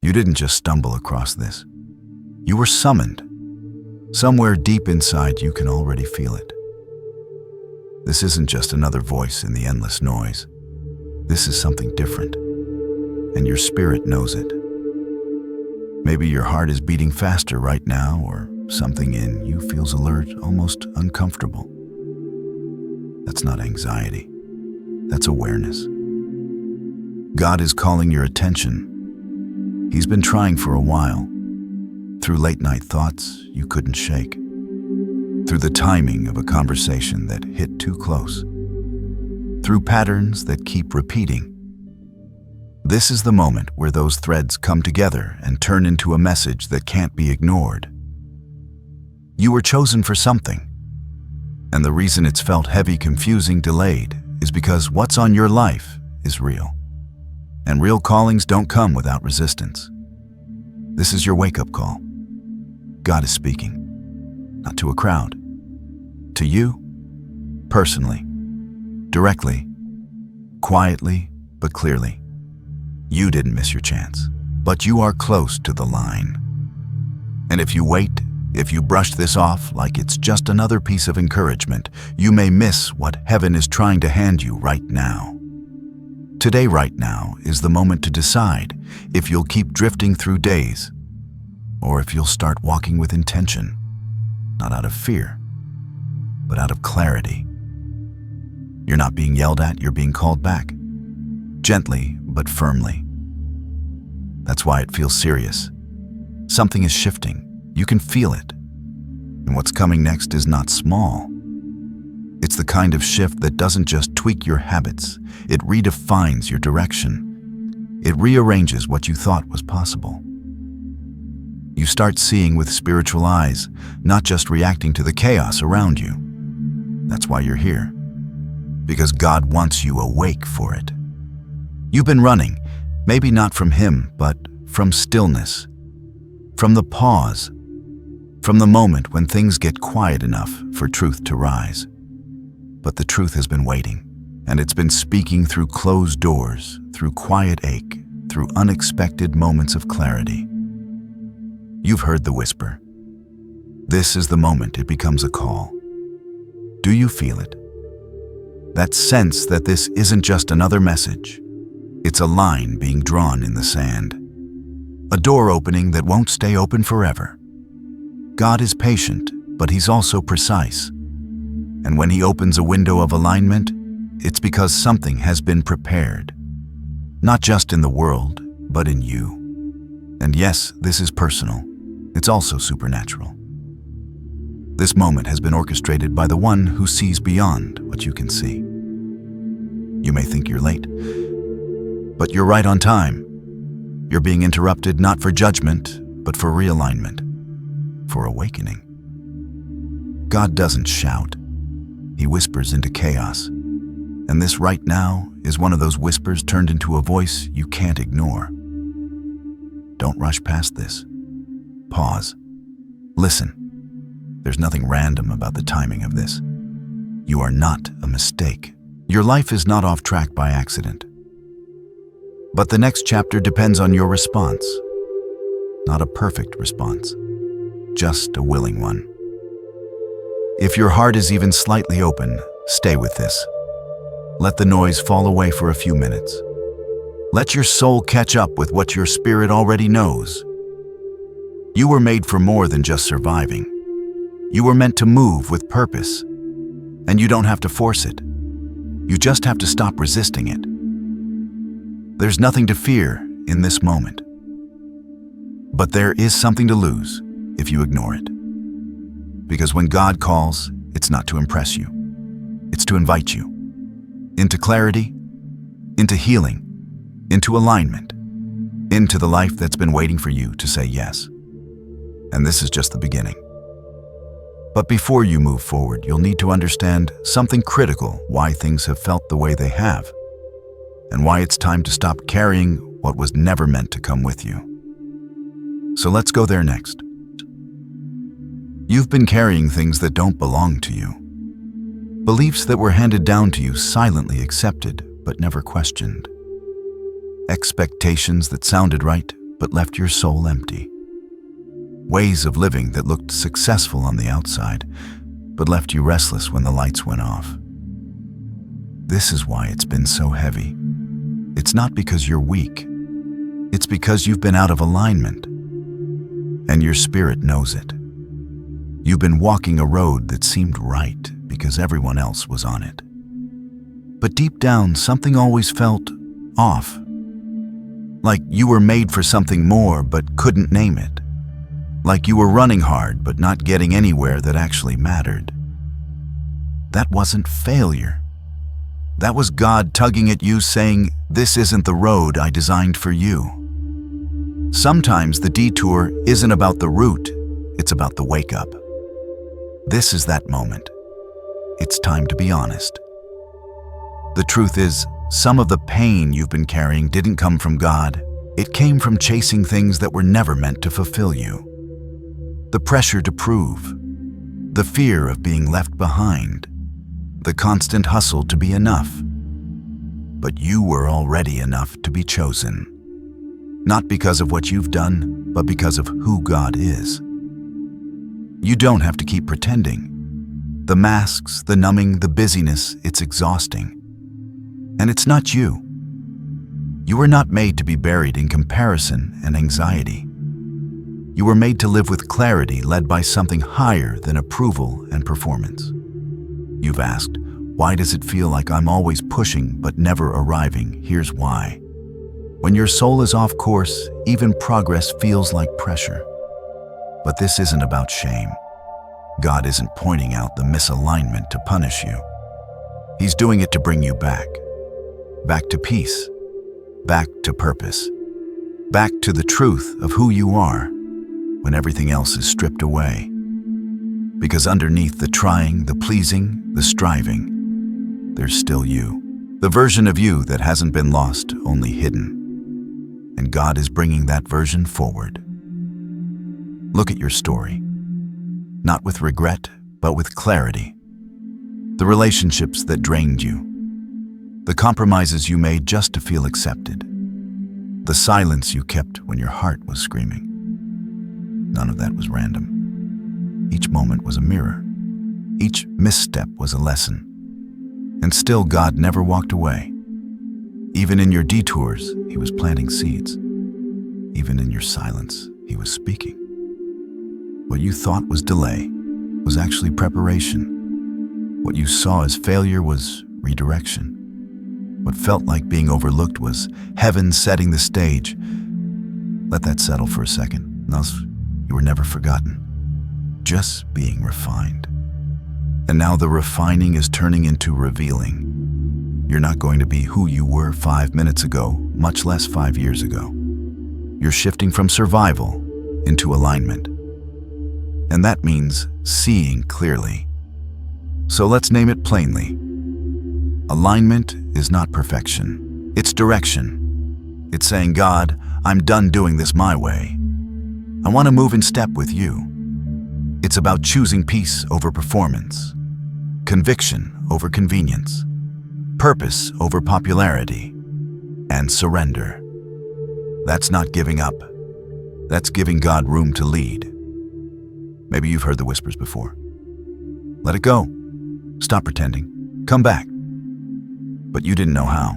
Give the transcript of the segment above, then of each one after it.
You didn't just stumble across this. You were summoned. Somewhere deep inside you can already feel it. This isn't just another voice in the endless noise. This is something different, and your spirit knows it. Maybe your heart is beating faster right now, or something in you feels alert, almost uncomfortable. That's not anxiety. That's awareness. God is calling your attention. He's been trying for a while. Through late-night thoughts you couldn't shake. Through the timing of a conversation that hit too close. Through patterns that keep repeating. This is the moment where those threads come together and turn into a message that can't be ignored. You were chosen for something, and the reason it's felt heavy, confusing, delayed is because what's on your life is real. And real callings don't come without resistance. This is your wake-up call. God is speaking, not to a crowd, to you, personally, directly, quietly, but clearly. You didn't miss your chance, but you are close to the line. And if you wait, if you brush this off like it's just another piece of encouragement, you may miss what heaven is trying to hand you right now. Today, right now, is the moment to decide if you'll keep drifting through days, or if you'll start walking with intention, not out of fear, but out of clarity. You're not being yelled at, you're being called back. Gently, but firmly. That's why it feels serious. Something is shifting. You can feel it. And what's coming next is not small. It's the kind of shift that doesn't just tweak your habits, it redefines your direction. It rearranges what you thought was possible. You start seeing with spiritual eyes, not just reacting to the chaos around you. That's why you're here. Because God wants you awake for it. You've been running, maybe not from Him, but from stillness. From the pause. From the moment when things get quiet enough for truth to rise. But the truth has been waiting, and it's been speaking through closed doors, through quiet ache, through unexpected moments of clarity. You've heard the whisper. This is the moment it becomes a call. Do you feel it? That sense that this isn't just another message. It's a line being drawn in the sand. A door opening that won't stay open forever. God is patient, but He's also precise. And when He opens a window of alignment, it's because something has been prepared. Not just in the world, but in you. And yes, this is personal. It's also supernatural. This moment has been orchestrated by the one who sees beyond what you can see. You may think you're late, but you're right on time. You're being interrupted not for judgment, but for realignment, for awakening. God doesn't shout. He whispers into chaos. And this right now is one of those whispers turned into a voice you can't ignore. Don't rush past this. Pause. Listen. There's nothing random about the timing of this. You are not a mistake. Your life is not off track by accident. But the next chapter depends on your response. Not a perfect response, just a willing one. If your heart is even slightly open, stay with this. Let the noise fall away for a few minutes. Let your soul catch up with what your spirit already knows. You were made for more than just surviving. You were meant to move with purpose, and you don't have to force it. You just have to stop resisting it. There's nothing to fear in this moment. But there is something to lose if you ignore it. Because when God calls, it's not to impress you. It's to invite you into clarity, into healing, into alignment, into the life that's been waiting for you to say yes. And this is just the beginning. But before you move forward, you'll need to understand something critical: why things have felt the way they have, and why it's time to stop carrying what was never meant to come with you. So let's go there next. You've been carrying things that don't belong to you. Beliefs that were handed down to you, silently accepted, but never questioned. Expectations that sounded right, but left your soul empty. Ways of living that looked successful on the outside, but left you restless when the lights went off. This is why it's been so heavy. It's not because you're weak. It's because you've been out of alignment. And your spirit knows it. You've been walking a road that seemed right because everyone else was on it. But deep down, something always felt off. Like you were made for something more but couldn't name it. Like you were running hard but not getting anywhere that actually mattered. That wasn't failure. That was God tugging at you saying, "This isn't the road I designed for you." Sometimes the detour isn't about the route, it's about the wake-up. This is that moment. It's time to be honest. The truth is, some of the pain you've been carrying didn't come from God. It came from chasing things that were never meant to fulfill you. The pressure to prove, the fear of being left behind, the constant hustle to be enough. But you were already enough to be chosen. Not because of what you've done, but because of who God is. You don't have to keep pretending. The masks, the numbing, the busyness, it's exhausting. And it's not you. You were not made to be buried in comparison and anxiety. You were made to live with clarity led by something higher than approval and performance. You've asked, why does it feel like I'm always pushing but never arriving? Here's why. When your soul is off course, even progress feels like pressure. But this isn't about shame. God isn't pointing out the misalignment to punish you. He's doing it to bring you back. Back to peace. Back to purpose. Back to the truth of who you are when everything else is stripped away. Because underneath the trying, the pleasing, the striving, there's still you. The version of you that hasn't been lost, only hidden. And God is bringing that version forward. Look at your story. Not with regret, but with clarity. The relationships that drained you. The compromises you made just to feel accepted. The silence you kept when your heart was screaming. None of that was random. Each moment was a mirror. Each misstep was a lesson. And still God never walked away. Even in your detours, He was planting seeds. Even in your silence, He was speaking. What you thought was delay was actually preparation. What you saw as failure was redirection. What felt like being overlooked was heaven setting the stage. Let that settle for a second, else you were never forgotten. Just being refined. And now the refining is turning into revealing. You're not going to be who you were 5 minutes ago, much less 5 years ago. You're shifting from survival into alignment. And that means seeing clearly. So let's name it plainly. Alignment is not perfection. It's direction. It's saying, God, I'm done doing this my way. I want to move in step with you. It's about choosing peace over performance, conviction over convenience, purpose over popularity, and surrender. That's not giving up. That's giving God room to lead. Maybe you've heard the whispers before. Let it go. Stop pretending. Come back. But you didn't know how.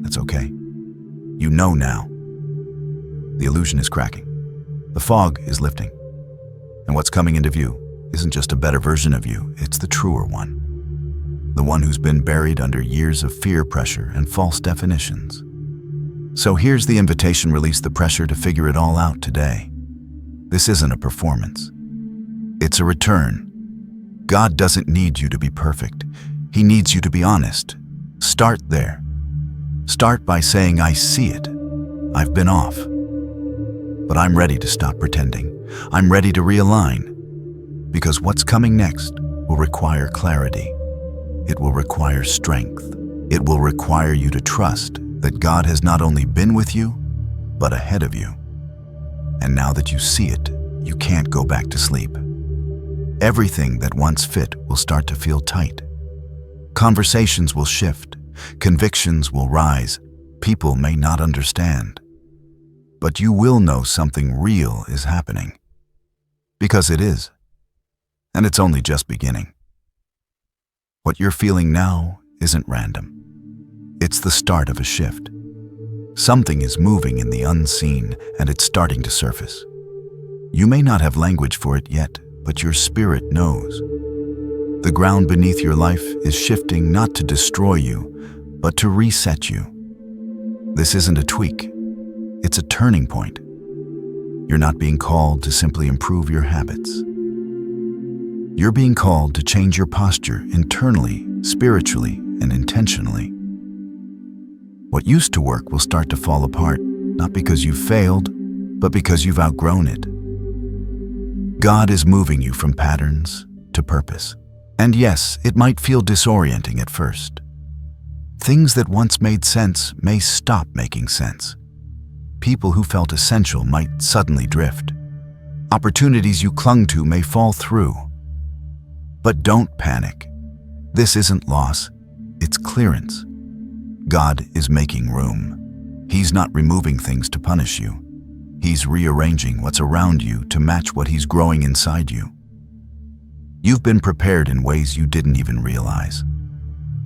That's okay. You know now. The illusion is cracking. The fog is lifting. And what's coming into view isn't just a better version of you, it's the truer one. The one who's been buried under years of fear pressure and false definitions. So here's the invitation, release the pressure to figure it all out today. This isn't a performance. It's a return. God doesn't need you to be perfect. He needs you to be honest. Start there. Start by saying, I see it. I've been off. But I'm ready to stop pretending. I'm ready to realign. Because what's coming next will require clarity. It will require strength. It will require you to trust that God has not only been with you, but ahead of you. And now that you see it, you can't go back to sleep. Everything that once fit will start to feel tight. Conversations will shift. Convictions will rise. People may not understand. but you will know something real is happening. Because it is. And it's only just beginning. What you're feeling now isn't random. It's the start of a shift. Something is moving in the unseen, and it's starting to surface. You may not have language for it yet, but your spirit knows. The ground beneath your life is shifting not to destroy you, but to reset you. This isn't a tweak. It's a turning point. You're not being called to simply improve your habits. You're being called to change your posture internally, spiritually, and intentionally. What used to work will start to fall apart, not because you've failed, but because you've outgrown it. God is moving you from patterns to purpose. And yes, it might feel disorienting at first. Things that once made sense may stop making sense. People who felt essential might suddenly drift. Opportunities you clung to may fall through. But don't panic. This isn't loss, it's clearance. God is making room. He's not removing things to punish you. He's rearranging what's around you to match what He's growing inside you. You've been prepared in ways you didn't even realize.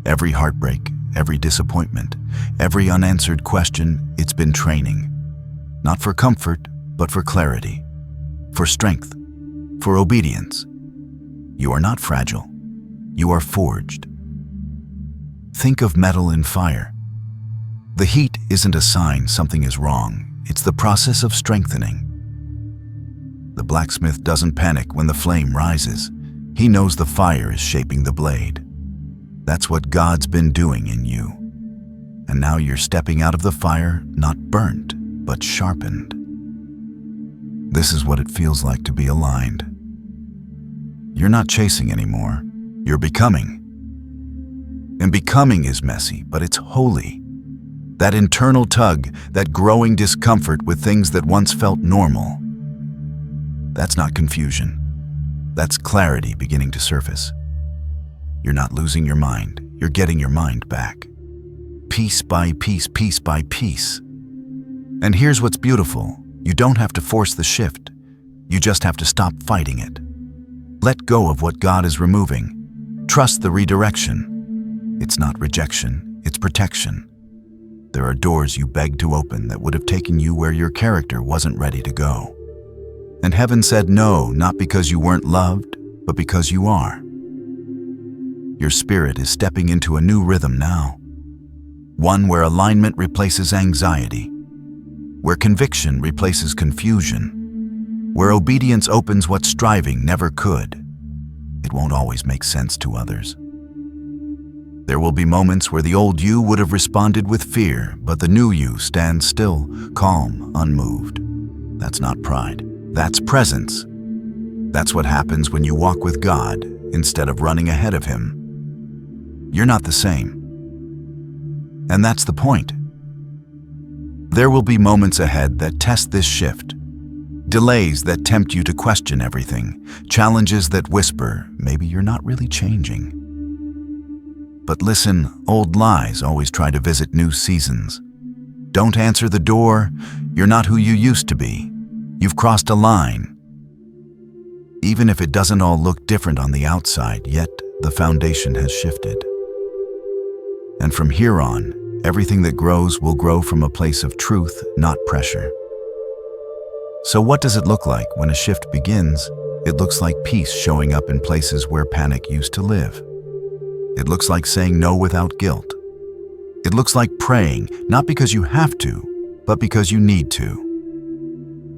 Every heartbreak, every disappointment, every unanswered question, it's been training. Not for comfort, but for clarity, for strength, for obedience. You are not fragile. You are forged. Think of metal in fire. The heat isn't a sign something is wrong. It's the process of strengthening. The blacksmith doesn't panic when the flame rises. He knows the fire is shaping the blade. That's what God's been doing in you. And now you're stepping out of the fire, not burnt, but sharpened. This is what it feels like to be aligned. You're not chasing anymore. You're becoming. And becoming is messy, but it's holy. That internal tug, that growing discomfort with things that once felt normal. That's not confusion. That's clarity beginning to surface. You're not losing your mind. You're getting your mind back. Piece by piece, piece by piece. And here's what's beautiful. You don't have to force the shift. You just have to stop fighting it. Let go of what God is removing. Trust the redirection. It's not rejection, it's protection. There are doors you begged to open that would have taken you where your character wasn't ready to go. And heaven said no, not because you weren't loved, but because you are. Your spirit is stepping into a new rhythm now. One where alignment replaces anxiety, where conviction replaces confusion, where obedience opens what striving never could. It won't always make sense to others. There will be moments where the old you would have responded with fear, but the new you stands still, calm, unmoved. That's not pride. That's presence. That's what happens when you walk with God instead of running ahead of Him. You're not the same. And that's the point. There will be moments ahead that test this shift. Delays that tempt you to question everything. Challenges that whisper, maybe you're not really changing. But listen, old lies always try to visit new seasons. Don't answer the door. You're not who you used to be. You've crossed a line. Even if it doesn't all look different on the outside, yet the foundation has shifted. And from here on, everything that grows will grow from a place of truth, not pressure. So what does it look like when a shift begins? It looks like peace showing up in places where panic used to live. It looks like saying no without guilt. It looks like praying, not because you have to, but because you need to.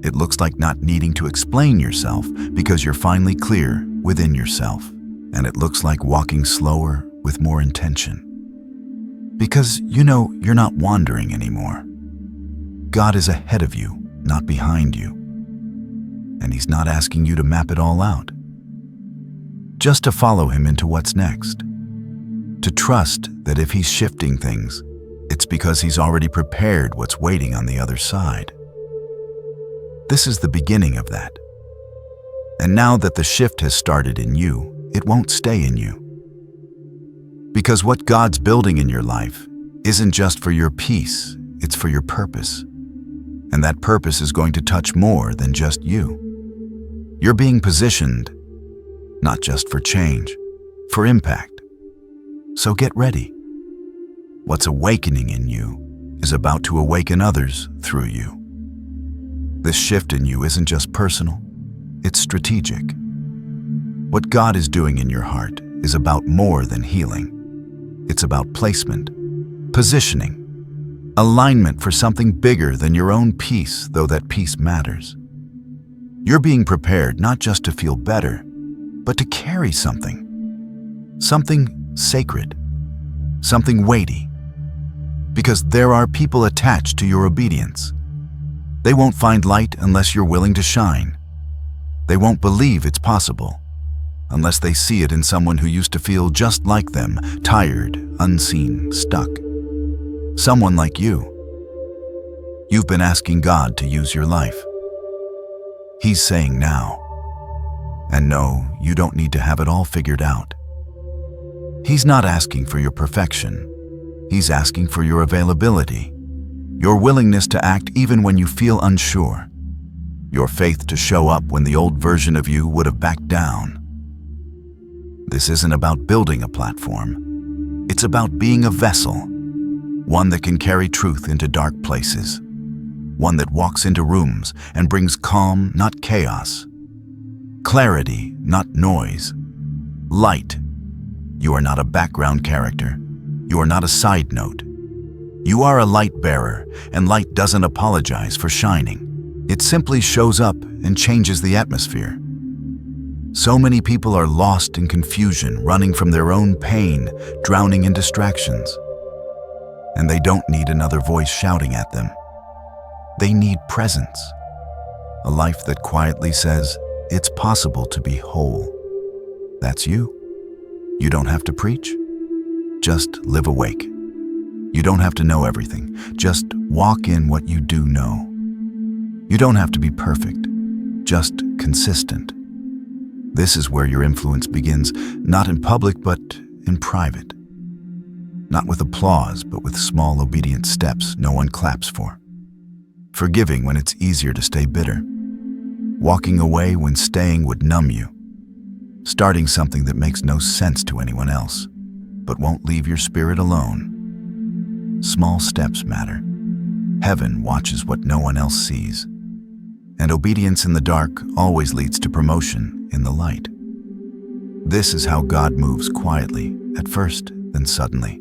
It looks like not needing to explain yourself because you're finally clear within yourself. And it looks like walking slower with more intention. Because you know you're not wandering anymore. God is ahead of you, not behind you. And He's not asking you to map it all out. Just to follow Him into what's next. To trust that if He's shifting things, it's because He's already prepared what's waiting on the other side. This is the beginning of that. And now that the shift has started in you, it won't stay in you. Because what God's building in your life isn't just for your peace, it's for your purpose. And that purpose is going to touch more than just you. You're being positioned, not just for change, for impact. So get ready. What's awakening in you is about to awaken others through you. This shift in you isn't just personal, it's strategic. What God is doing in your heart is about more than healing. It's about placement, positioning, alignment for something bigger than your own peace, though that peace matters. You're being prepared not just to feel better, but to carry something sacred, something weighty. Because there are people attached to your obedience. They won't find light unless you're willing to shine. They won't believe it's possible unless they see it in someone who used to feel just like them, tired, unseen, stuck. Someone like you. You've been asking God to use your life. He's saying now. And no, you don't need to have it all figured out. He's not asking for your perfection. He's asking for your availability, your willingness to act even when you feel unsure, your faith to show up when the old version of you would have backed down. This isn't about building a platform. It's about being a vessel, one that can carry truth into dark places, one that walks into rooms and brings calm, not chaos, clarity, not noise, light. You are not a background character. You are not a side note. You are a light bearer, and light doesn't apologize for shining. It simply shows up and changes the atmosphere. So many people are lost in confusion, running from their own pain, drowning in distractions. And they don't need another voice shouting at them. They need presence. A life that quietly says, it's possible to be whole. That's you. You don't have to preach. Just live awake. You don't have to know everything. Just walk in what you do know. You don't have to be perfect. Just consistent. This is where your influence begins, not in public, but in private. Not with applause, but with small, obedient steps no one claps for. Forgiving when it's easier to stay bitter. Walking away when staying would numb you. Starting something that makes no sense to anyone else, but won't leave your spirit alone. Small steps matter. Heaven watches what no one else sees. And obedience in the dark always leads to promotion in the light. This is how God moves quietly, at first, then suddenly.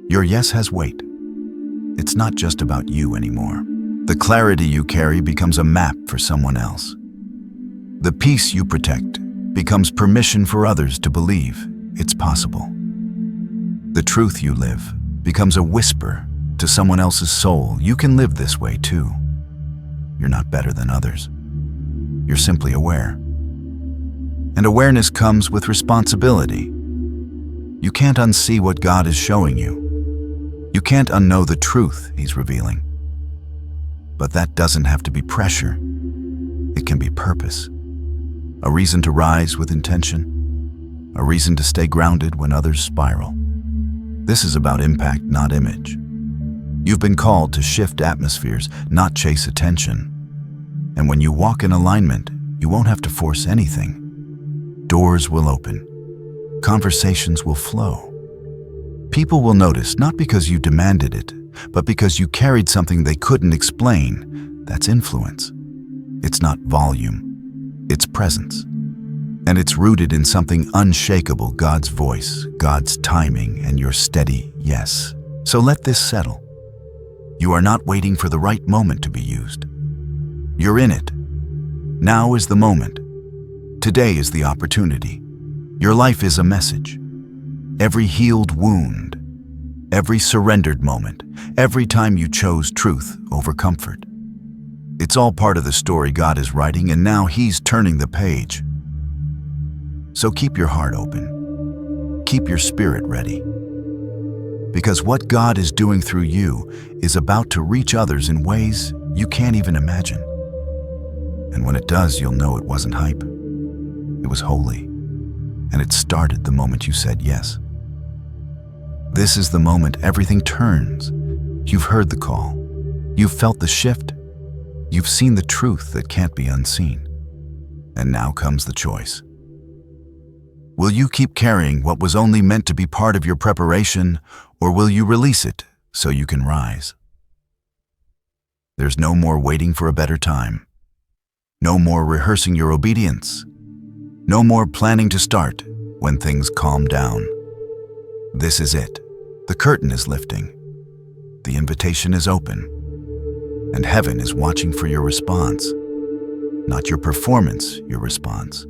Your yes has weight. It's not just about you anymore. The clarity you carry becomes a map for someone else. The peace you protect becomes permission for others to believe it's possible. The truth you live becomes a whisper to someone else's soul. You can live this way too. You're not better than others. You're simply aware. And awareness comes with responsibility. You can't unsee what God is showing you. You can't unknow the truth He's revealing. But that doesn't have to be pressure. It can be purpose. A reason to rise with intention. A reason to stay grounded when others spiral. This is about impact, not image. You've been called to shift atmospheres, not chase attention. And when you walk in alignment, you won't have to force anything. Doors will open. Conversations will flow. People will notice, not because you demanded it, but because you carried something they couldn't explain. That's influence. It's not volume. It's presence. And it's rooted in something unshakable, God's voice, God's timing, and your steady yes. So let this settle. You are not waiting for the right moment to be used. You're in it. Now is the moment. Today is the opportunity. Your life is a message. Every healed wound, every surrendered moment, every time you chose truth over comfort. It's all part of the story God is writing, and now He's turning the page. So keep your heart open. Keep your spirit ready. Because what God is doing through you is about to reach others in ways you can't even imagine. And when it does, you'll know it wasn't hype. It was holy. And it started the moment you said yes. This is the moment everything turns. You've heard the call. You've felt the shift. You've seen the truth that can't be unseen. And now comes the choice. Will you keep carrying what was only meant to be part of your preparation, or will you release it so you can rise? There's no more waiting for a better time. No more rehearsing your obedience. No more planning to start when things calm down. This is it. The curtain is lifting. The invitation is open. And heaven is watching for your response. Not your performance, your response.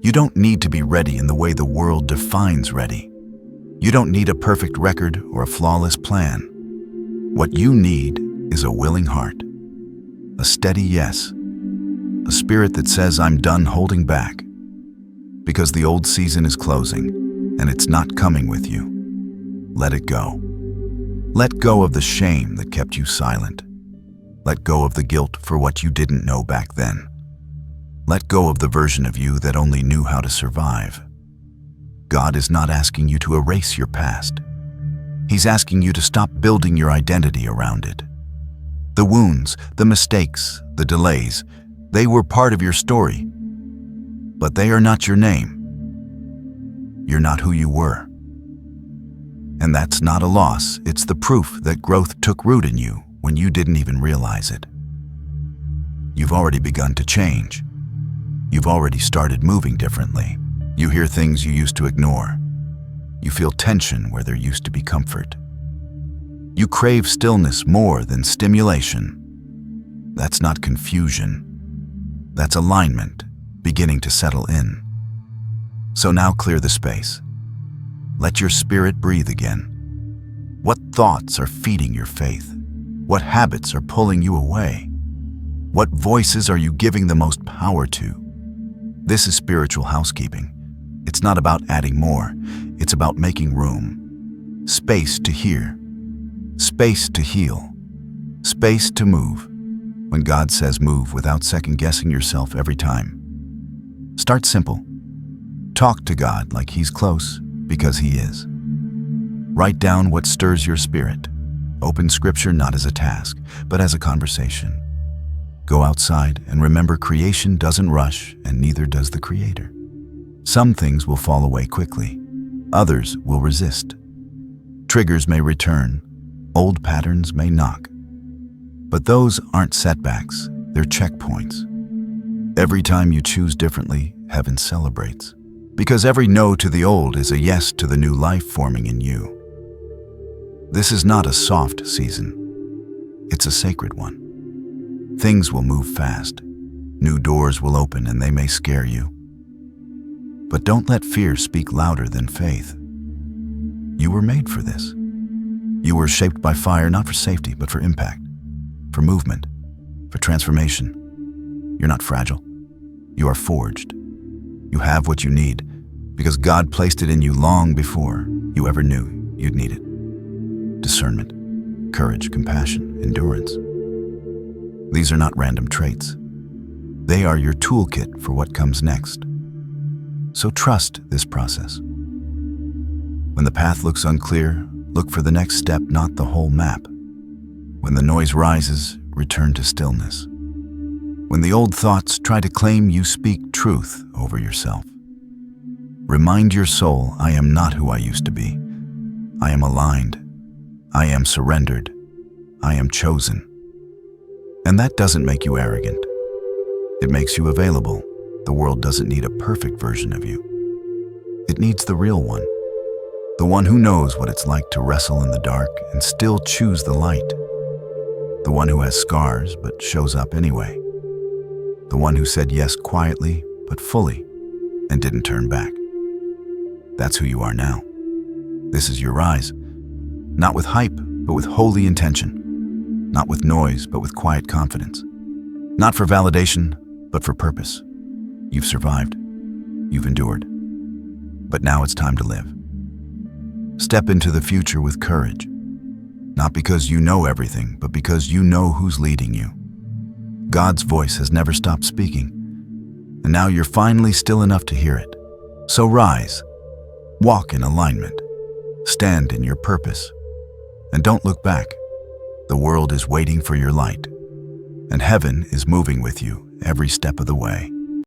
You don't need to be ready in the way the world defines ready. You don't need a perfect record or a flawless plan. What you need is a willing heart, a steady yes, a spirit that says, I'm done holding back, because the old season is closing and it's not coming with you. Let it go. Let go of the shame that kept you silent. Let go of the guilt for what you didn't know back then. Let go of the version of you that only knew how to survive. God is not asking you to erase your past. He's asking you to stop building your identity around it. The wounds, the mistakes, the delays, they were part of your story. But they are not your name. You're not who you were. And that's not a loss. It's the proof that growth took root in you when you didn't even realize it. You've already begun to change. You've already started moving differently. You hear things you used to ignore. You feel tension where there used to be comfort. You crave stillness more than stimulation. That's not confusion. That's alignment beginning to settle in. So now clear the space. Let your spirit breathe again. What thoughts are feeding your faith? What habits are pulling you away? What voices are you giving the most power to? This is spiritual housekeeping. It's not about adding more. It's about making room. Space to hear. Space to heal. Space to move. When God says move without second-guessing yourself every time. Start simple. Talk to God like He's close, because He is. Write down what stirs your spirit. Open Scripture not as a task, but as a conversation. Go outside and remember creation doesn't rush, and neither does the Creator. Some things will fall away quickly. Others will resist. Triggers may return. Old patterns may knock. But those aren't setbacks, they're checkpoints. Every time you choose differently, heaven celebrates. Because every no to the old is a yes to the new life forming in you. This is not a soft season. It's a sacred one. Things will move fast. New doors will open and they may scare you. But don't let fear speak louder than faith. You were made for this. You were shaped by fire not for safety, but for impact, for movement, for transformation. You're not fragile. You are forged. You have what you need because God placed it in you long before you ever knew you'd need it. Discernment, courage, compassion, endurance. These are not random traits. They are your toolkit for what comes next. So trust this process. When the path looks unclear, look for the next step, not the whole map. When the noise rises, return to stillness. When the old thoughts try to claim, you speak truth over yourself. Remind your soul, I am not who I used to be. I am aligned. I am surrendered. I am chosen. And that doesn't make you arrogant. It makes you available. The world doesn't need a perfect version of you. It needs the real one. The one who knows what it's like to wrestle in the dark and still choose the light. The one who has scars but shows up anyway. The one who said yes quietly but fully and didn't turn back. That's who you are now. This is your rise. Not with hype, but with holy intention. Not with noise, but with quiet confidence. Not for validation, but for purpose. You've survived. You've endured. But now it's time to live. Step into the future with courage. Not because you know everything, but because you know who's leading you. God's voice has never stopped speaking, and now you're finally still enough to hear it. So rise, walk in alignment, stand in your purpose, and don't look back. The world is waiting for your light, and heaven is moving with you every step of the way.